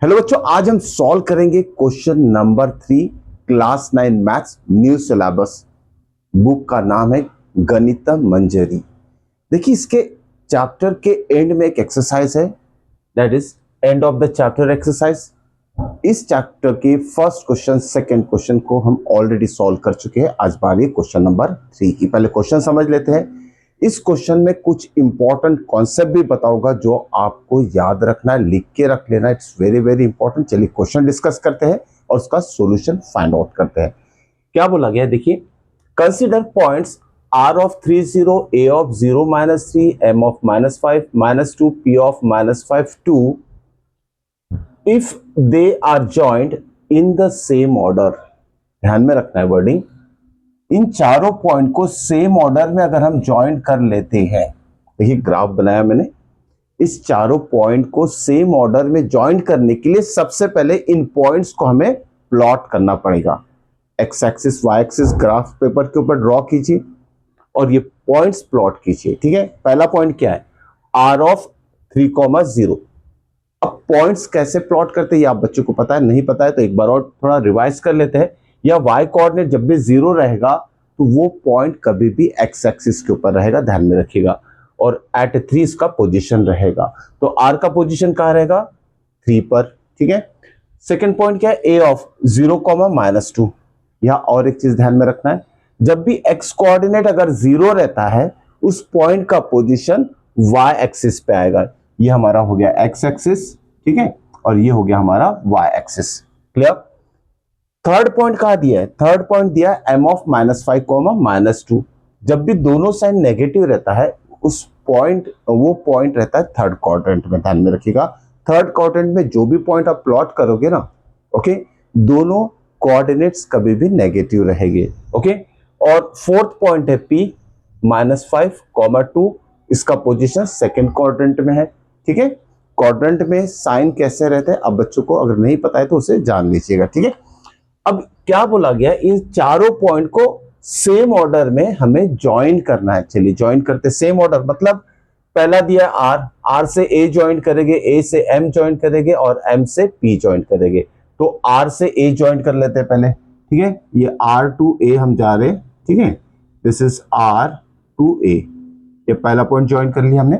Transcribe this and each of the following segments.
Hello बच्चों, आज हम सॉल्व करेंगे question number 3 class 9 maths new syllabus. Book का नाम है गणित मंजरी। देखिए, इसके चैप्टर के एंड में एक एक्सरसाइज है, that is end of the chapter exercise. इस चैप्टर के फर्स्ट क्वेश्चन सेकंड क्वेश्चन को हम ऑलरेडी सॉल्व कर चुके हैं। आज बारी क्वेश्चन नंबर 3 की। पहले क्वेश्चन समझ लेते हैं। इस क्वेश्चन में कुछ इंपॉर्टेंट कॉन्सेप्ट भी बताऊंगा जो आपको याद रखना है, लिख के रख लेना। It's very very important. चलिए क्वेश्चन डिस्कस करते हैं और उसका सॉल्यूशन फाइंड आउट करते हैं। क्या बोला गया है, देखिए, consider points r of 30, a of 0 minus 3, m of minus 5 minus 2, p of minus 5 2 if they are joined in the same order। ध्यान में रखना है वर्डिंग। इन चारों पॉइंट को सेम ऑर्डर में अगर हम ज्वाइन कर लेते हैं, देखिए ग्राफ बनाया मैंने। इस चारों पॉइंट को सेम ऑर्डर में ज्वाइन करने के लिए सबसे पहले इन पॉइंट्स को हमें प्लॉट करना पड़ेगा। X axis Y axis graph paper के ऊपर ड्रॉ कीजिए और ये पॉइंट्स प्लॉट कीजिए। ठीक है, पहला पॉइंट क्या है, आर ऑफ 3,0। अब पॉइंट्स कैसे प्लॉट करते हैं ये आप बच्चों को पता है, नहीं पता है तो एक बार और थोड़ा रिवाइज कर लेते हैं। या y कोऑर्डिनेट जब भी 0 रहेगा तो वो पॉइंट कभी भी x एक्सिस के ऊपर रहेगा, ध्यान में रखिएगा। और एट 3 इसका पोजीशन रहेगा, तो r का पोजीशन कहाँ रहेगा, 3 पर। ठीक है, सेकंड पॉइंट क्या है, a ऑफ 0,-2। यहां और एक चीज ध्यान में रखना है, जब भी x कोऑर्डिनेट अगर 0 रहता है उस पॉइंट का पोजीशन y एक्सिस पे आएगा। ये हमारा हो गया x एक्सिस, ठीक है, और ये हो गया हमारा y axis. Clear. Third point कहा दिया है, थर्ड पॉइंट दिया है m ऑफ -5, -2। जब भी दोनों साइन नेगेटिव रहता है उस पॉइंट, वो पॉइंट रहता है थर्ड क्वाड्रेंट में, ध्यान में रखिएगा। थर्ड क्वाड्रेंट में जो भी पॉइंट आप प्लॉट करोगे ना, ओके, दोनों कोऑर्डिनेट्स कभी भी नेगेटिव रहेंगे। ओके, और फोर्थ पॉइंट है p -5, 2। इसका पोजीशन सेकंड क्वाड्रेंट में है। ठीक है, क्वाड्रेंट में साइन कैसे रहते हैं अब बच्चों को अगर नहीं पता है तो उसे जान लीजिएगा। ठीक है, अब क्या बोला गया, इन चारों पॉइंट को सेम ऑर्डर में हमें ज्वाइन करना है। चलिए ज्वाइन करते, सेम ऑर्डर मतलब पहला दिया आर से ए ज्वाइन करेंगे, ए से एम ज्वाइन करेंगे और एम से पी ज्वाइन करेंगे। तो आर से ए ज्वाइन कर लेते हैं पहले। ठीक है, ये आर टू ए हम जा रहे हैं। ठीक है, this is R to A, ये पहला पॉइंट ज्वाइन कर लिया हमने।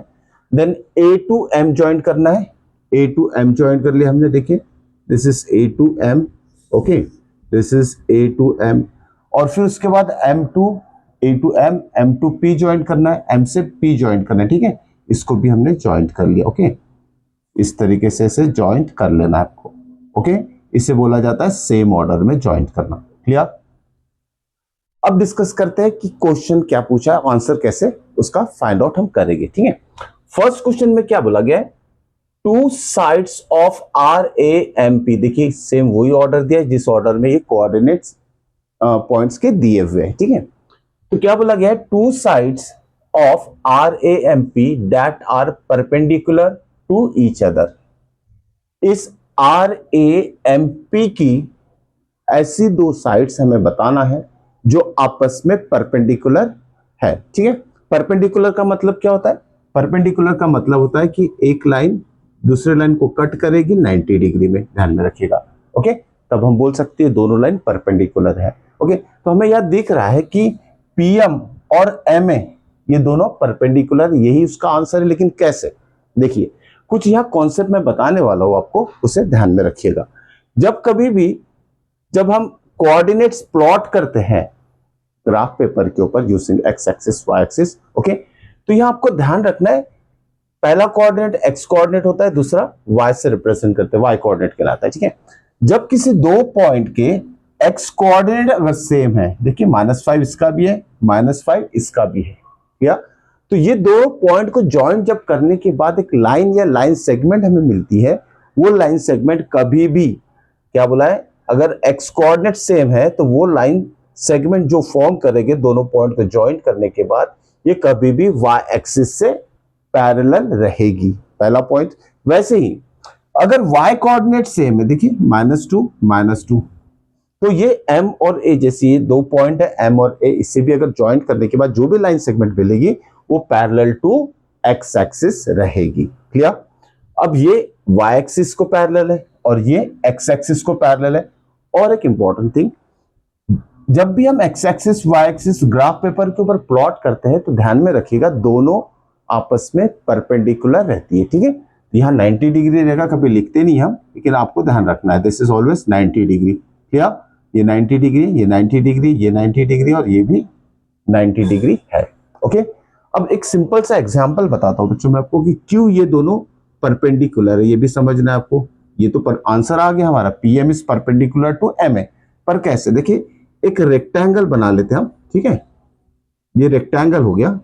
Then A to M join करना है, ए टू एम ज्वाइन कर लिया हमने। देखिए this is A to M, okay, this is A to M. और फिर उसके बाद M to A to M, M to P join करना है, एम से पी ज्वाइन करना है। ठीक है, इसको भी हमने ज्वाइंट कर लिया। ओके, इस तरीके से इसे ज्वाइंट कर लेना है आपको। ओके, इसे बोला जाता है सेम ऑर्डर में ज्वाइंट करना। क्लियर। अब डिस्कस करते हैं कि क्वेश्चन क्या पूछा है, आंसर कैसे उसका फाइंड आउट हम करेंगे। ठीक है, फर्स्ट क्वेश्चन में क्या बोला गया है, two sides of R A M P. देखिए सेम वही ऑर्डर दिया है जिस ऑर्डर में ये कोऑर्डिनेट्स पॉइंट्स के दिए हुए हैं। ठीक है, तो क्या बोला गया है, two sides of R A M P that are perpendicular to each other. इस आर ए एम पी की ऐसी दो साइड्स हमें बताना है जो आपस में परपेंडिकुलर है। ठीक है, परपेंडिकुलर का मतलब क्या होता है, परपेंडिकुलर का मतलब होता है कि एक लाइन दूसरे लाइन को कट करेगी 90 डिग्री में, ध्यान में रखिएगा। ओके, तब हम बोल सकते हैं दोनों लाइन परपेंडिकुलर है। ओके, तो हमें यह दिख रहा है कि पीएम और एमए ये दोनों परपेंडिकुलर, यही उसका आंसर है। लेकिन कैसे, देखिए कुछ यह कॉन्सेप्ट मैं बताने वाला हूं आपको, उसे ध्यान में रखिएगा। जब कभी भी जब हम कोऑर्डिनेट्स प्लॉट करते हैं ग्राफ पेपर के ऊपर using X axis Y axis, okay, तो यहां आपको ध्यान रखना है पहला कोऑर्डिनेट एक्स कोऑर्डिनेट होता है, दूसरा वाई से रिप्रेजेंट करते हैं, वाई कोऑर्डिनेट कहलाता है। ठीक है, जब किसी दो पॉइंट के एक्स कोऑर्डिनेट अगर सेम है, देखिए -5 इसका भी है, -5 इसका भी है, क्या, तो ये दो पॉइंट को ज्वाइन जब करने के बाद एक लाइन या लाइन सेगमेंट हमें मिलती है। वो लाइन सेगमेंट कभी भी, क्या बोला है, अगर एक्स कोऑर्डिनेट सेम है तो वो लाइन सेगमेंट जो फॉर्म करेंगे दोनों पॉइंट को ज्वाइन करने के बाद, ये कभी भी वाई एक्सिस से पैरेलल रहेगी, पहला पॉइंट। वैसे ही अगर y कोऑर्डिनेट सेम है, देखिए -2, तो ये m और a जैसी दो पॉइंट है, m और a, इससे भी अगर ज्वाइन करने के बाद जो भी लाइन सेगमेंट मिलेगी वो पैरेलल टू x एक्सिस रहेगी। क्लियर। अब ये y एक्सिस को पैरेलल है, और ये एक्स एक्सिस को पैरेलल है। और एक इंपॉर्टेंट थिंग, जब भी हम X axis Y axis graph paper के ऊपर प्लॉट करते हैं तो ध्यान में रखिएगा दोनों आपस में परपेंडिकुलर रहती है, ठीक है। यहाँ 90 डिग्री रहेगा, कभी लिखते नहीं हम, लेकिन आपको ध्यान रखना है दिस इज ऑलवेज 90 डिग्री। क्या ये 90 डिग्री, ये 90 डिग्री, ये 90 डिग्री और ये भी 90 डिग्री है। ओके, अब एक सिंपल सा एग्जांपल बताता हूं बच्चों मैं आपको कि क्यों ये दोनों परपेंडिकुलर है, ये भी समझना है आपको। ये तो पर आंसर आ गया हमारा, PM is perpendicular to M A. पर कैसे, देखिए एक रेक्टेंगल बना लेते हैं हम, ठीक है। ये रेक्टेंगल हो गया,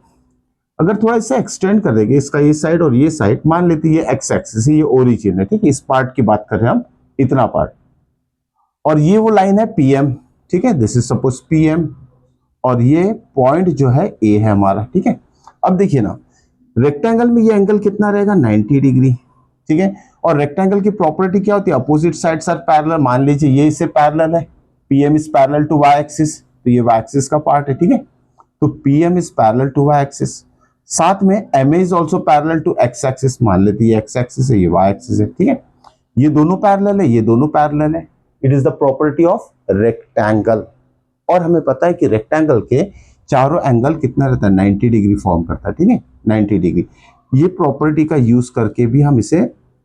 अगर थोड़ा इसे एक्सटेंड कर देंगे, इसका ये साइड और ये साइड, मान लेते हैं ये एक्स एक्सिस है, ये ओरिजिन है, ठीक है। इस पार्ट की बात कर रहे हैं हम, इतना पार्ट, और ये वो लाइन है पीएम, ठीक है। दिस इज सपोज पीएम, और ये पॉइंट जो है ए है हमारा, ठीक है। अब देखिए ना, रेक्टेंगल में ये एंगल कितना रहेगा, 90 डिग्री, ठीक है। और रेक्टेंगल की प्रॉपर्टी क्या होती है, अपोजिट साइड्स आर पैरेलल। मान लीजिए ये इससे पैरेलल है, PM is parallel to Y axis, तो ये वाई एक्सिस का पार्ट है, ठीक है। तो PM is parallel to Y axis. साथ में MA is also parallel to X axis, मान लेते हैं ये एक्स एक्सिस है, ये वाई एक्सिस है, ठीक है। ये दोनों पैरेलल है, ये दोनों पैरेलल है। It is the property of rectangle. और हमें पता है कि रेक्टेंगल के चारों एंगल कितना रहता है, 90 डिग्री फॉर्म करता है, ठीक है, 90 डिग्री। ये प्रॉपर्टी का यूज करके भी हम इसे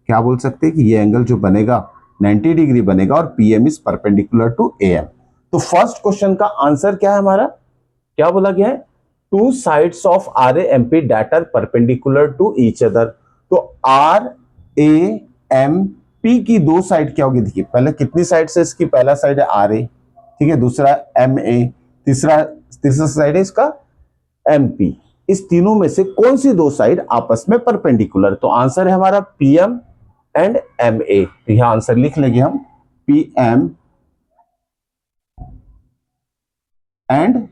क्या बोल सकते हैं कि ये एंगल जो बनेगा 90 डिग्री बनेगा और PM is perpendicular to AM. तो फर्स्ट क्वेश्चन का आंसर क्या है हमारा, क्या बोला गया है, two sides of R A M P that are perpendicular to each other. तो आर ए एम पी की दो साइड क्या होगी, देखिए पहले कितनी साइड से इसकी, पहला साइड है आर ए, ठीक है, दूसरा एम ए, तीसरा साइड है इसका एम पी। इस तीनों में से कौन सी दो साइड आपस में परपेंडिकुलर, तो आंसर है हमारा पीएम एंड एम ए। तो यहां आंसर लिख लेंगे हम, पीएम एंड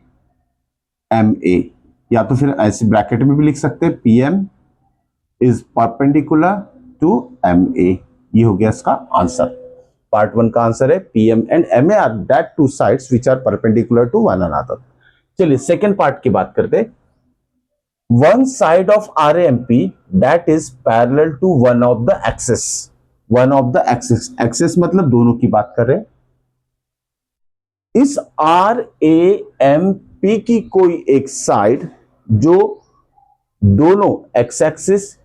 एम ए, या तो फिर ऐसे ब्रैकेट में भी लिख सकते हैं, PM is perpendicular to M A. ये हो गया इसका आंसर। पार्ट 1 का आंसर है PM and M A are that two sides which are perpendicular to one another. चलिए सेकंड पार्ट की बात करते हैं। One side of R A M P that is parallel to one of the axis. One of the axis, axis मतलब दोनों की बात कर रहे हैं। इस आर ए एम पी की कोई एक साइड जो दोनों एक्स एक्सिस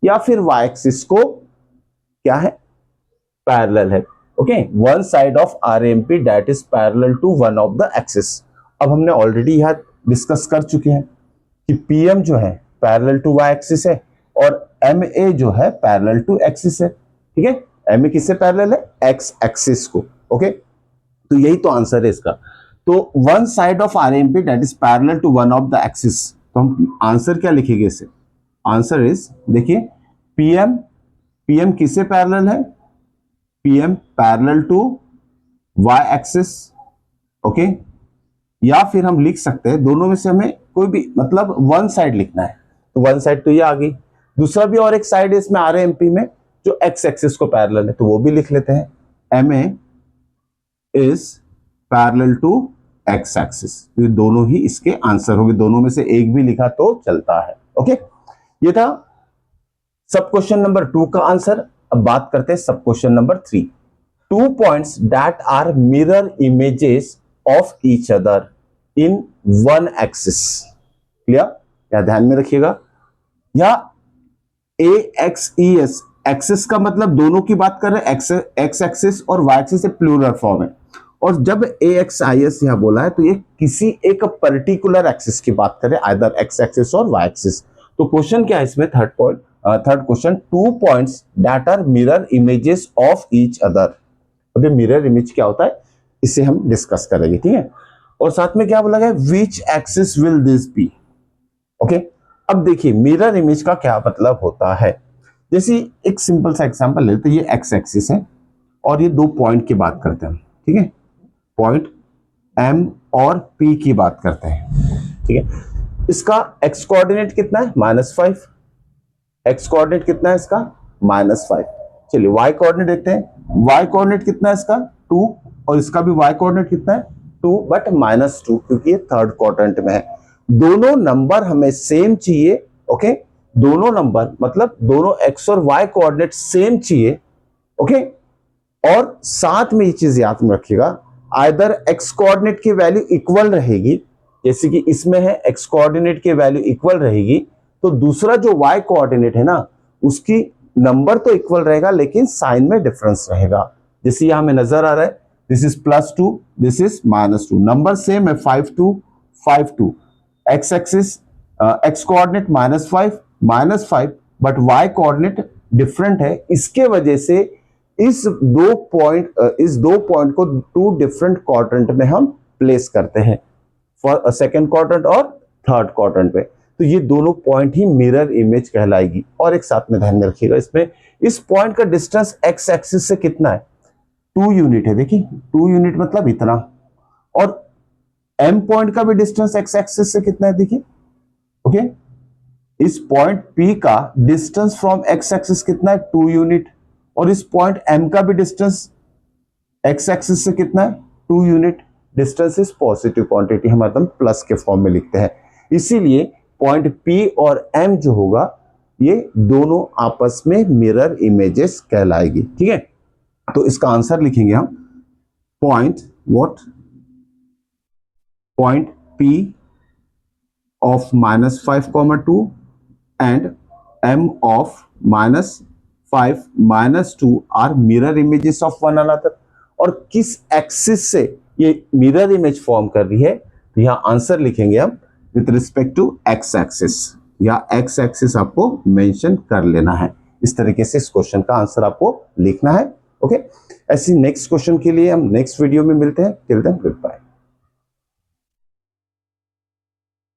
या फिर वाई एक्सिस को क्या है, पैरेलल है। Okay, one side of R M P that is parallel to one of the axis. अब हमने ऑलरेडी यहां डिस्कस कर चुके हैं कि पीएम जो है पैरेलल टू वाई एक्सिस है और एम ए जो है पैरेलल टू एक्सिस है, ठीक है। एम ए किससे पैरेलल है, एक्स एक्सिस को। ओके, तो यही तो आंसर है इसका। तो one side of R M P that is parallel to one of the axis, तो हम आंसर क्या लिखेंगे इसे, आंसर इज, देखिए पीएम, पीएम किससे पैरेलल है, PM parallel to Y axis. Okay, या फिर हम लिख सकते हैं दोनों में से हमें कोई भी, मतलब वन साइड लिखना है, तो वन साइड तो ये आ गई। दूसरा भी और एक साइड है इसमें आर एम पी में जो एक्स एक्सिस को पैरेलल है, तो वो भी लिख लेते हैं, M A is parallel to X axis. ये दोनों ही इसके आंसर होंगे, दोनों में से एक भी लिखा तो चलता है। ओके, ये था सब क्वेश्चन नंबर 2 का आंसर। अब बात करते हैं सब question number 3। 2 points that are mirror images of each other in one axis. Clear, या ध्यान में रखिएगा, या A X E S, axis का मतलब दोनों की बात कर रहे हैं, एक्स एक्सिस और वाई एक्सिस से प्लूरल फॉर्म है। और जब ए एक्स आई एस यहां बोला है तो ये किसी एक पर्टिकुलर एक्सिस की बात करें, आइदर एक्स एक्सिस और वाई एक्सिस। तो क्वेश्चन क्या है इसमें, third question, 2 points that are mirror images of each other. अब ये मिरर इमेज क्या होता है इसे हम डिस्कस करेंगे, ठीक है। और साथ में क्या बोला गया, which axis will this be. Okay, अब देखिए मिरर इमेज का क्या मतलब होता है। जैसे एक सिंपल सा एग्जांपल लेते हैं, ये एक्स एक्सिस है और ये 2 पॉइंट की बात करते हैं, ठीक है, पॉइंट एम और पी की बात करते हैं, ठीक है। इसका एक्स कोऑर्डिनेट कितना है, -5, एक्स कोऑर्डिनेट कितना है इसका, -5। चलिए वाई कोऑर्डिनेट देखते हैं, वाई कोऑर्डिनेट कितना है इसका, 2, और इसका भी वाई कोऑर्डिनेट कितना है, 2 बट -2, क्योंकि ये थर्ड क्वाड्रेंट में है। दोनों नंबर हमें सेम चाहिए। ओके, दोनों नंबर मतलब दोनों एक्स और वाई कोऑर्डिनेट सेम चाहिए। ओके, और साथ में ये चीज याद में रखिएगा, आइदर एक्स कोऑर्डिनेट की वैल्यू इक्वल रहेगी, जैसे कि इसमें है एक्स कोऑर्डिनेट की वैल्यू इक्वल रहेगी, तो दूसरा जो वाई कोऑर्डिनेट है ना, उसकी नंबर तो इक्वल रहेगा लेकिन साइन में डिफरेंस रहेगा। जैसे यहां में नजर आ रहा है, this is +2, this is -2, number same है 5 2 5 2, x axis x coordinate -5 but why coordinate different है। इसके वजह से इस दो पॉइंट को टू डिफरेंट क्वाड्रेंट में हम प्लेस करते हैं, फॉर सेकंड क्वाड्रेंट और थर्ड क्वाड्रेंट पे। तो ये दोनों पॉइंट ही मिरर इमेज कहलाएगी। और एक साथ में ध्यान में रखिएगा, इसमें इस पॉइंट का डिस्टेंस एक्स एक्सिस से कितना है, 2 यूनिट है। देखिए 2 यूनिट मतलब इतना, और एम पॉइंट का भी डिस्टेंस एक्स एक्सिस से कितना है, देखिए ओके। इस पॉइंट पी का डिस्टेंस फ्रॉम एक्स एक्सिस कितना है, 2 यूनिट, और इस पॉइंट एम का भी डिस्टेंस एक्स एक्सिस से कितना है, 2 unit. Distance is positive quantity, हम एकदम प्लस के फॉर्म में लिखते हैं। इसीलिए पॉइंट पी और एम जो होगा, ये दोनों आपस में मिरर इमेजेस कहलाएगी, ठीक है। तो इसका आंसर लिखेंगे हम point point P of -5, 2 and m of -5, -2 are mirror images of one another। और किस एक्सिस से ये मिरर इमेज फॉर्म कर रही है, तो यहां आंसर लिखेंगे हम with respect to X axis, या एक्स एक्सिस आपको मेंशन कर लेना है। इस तरीके से इस क्वेश्चन का आंसर आपको लिखना है, ओके। ऐसी नेक्स्ट क्वेश्चन के लिए हम नेक्स्ट वीडियो में मिलते हैं। Till then good bye.